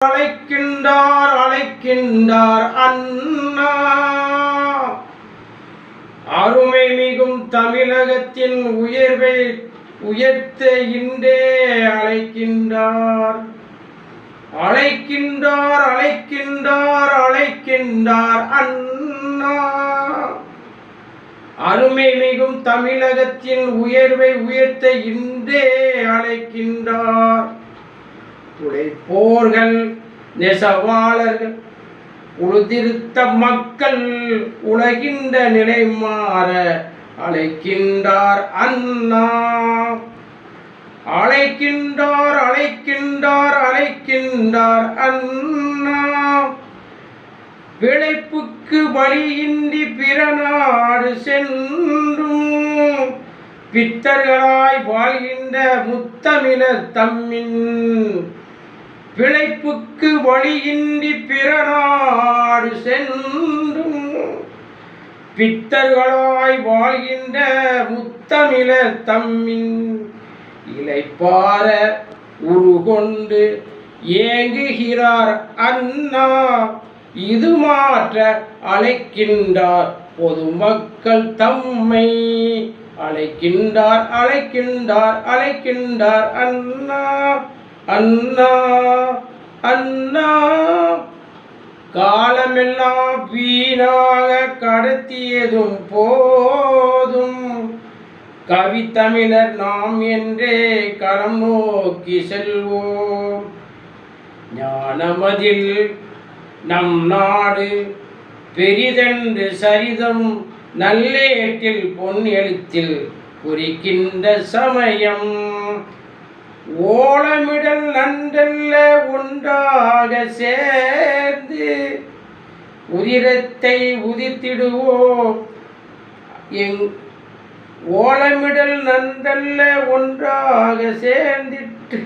அழைக்கின்றார் அழைக்கின்றார் அண்ணா. அருமை மிகும் தமிழகத்தின் உயர்வை உயர்த்த இன்றே அழைக்கின்றார் அழைக்கின்றார் அழைக்கின்றார் அழைக்கின்றார் அண்ணா. அருமை மிகும் தமிழகத்தின் உயர்வை உயர்த்த இன்றே அழைக்கின்றார். உழைப்போர்கள் நெசவாளர்கள் உழுதிருத்த மக்கள் உலகின்ற நிலை மாற அழைக்கின்றார் அண்ணா. அழைக்கின்றார் அழைக்கின்றார் அழைக்கின்றார் அண்ணா. பிழைப்புக்கு வழியின்றி பிற நாடு சென்றும் பித்தர்களாய் வாழ்கின்ற முத்தமிழர் தம்மின் பிழைப்புக்கு வழியின்றி பிற நாடு சென்றும் பித்தர்களாய் வாழ்கின்ற முத்தமிழர் தம்மின் இளைப்பார உருகொண்டு ஏங்குகிறார் அண்ணா. இது மாற்ற அழைக்கின்றார் பொதுமக்கள் தம்மை அழைக்கின்றார் அழைக்கின்றார் அழைக்கின்றார் அண்ணா அண்ணா அண்ணா. காலமெல்லாம் வீணாக கடத்தியதும் போதும் கவித்தமிழர் நாம் என்றே களம் நோக்கி செல்வோம். ஞானமதில் நம் நாடு பெரிதென்று சரிதம் நல்லேட்டில் பொன் எழுத்தில் குறிக்கின்ற சமயம். ஓலமிடல் நன்றல்ல ஒன்றாக சேர்ந்து உதிரத்தை உதித்திடுவோம். ஓலமிடல் நன்றல்ல ஒன்றாக சேர்ந்திட்டு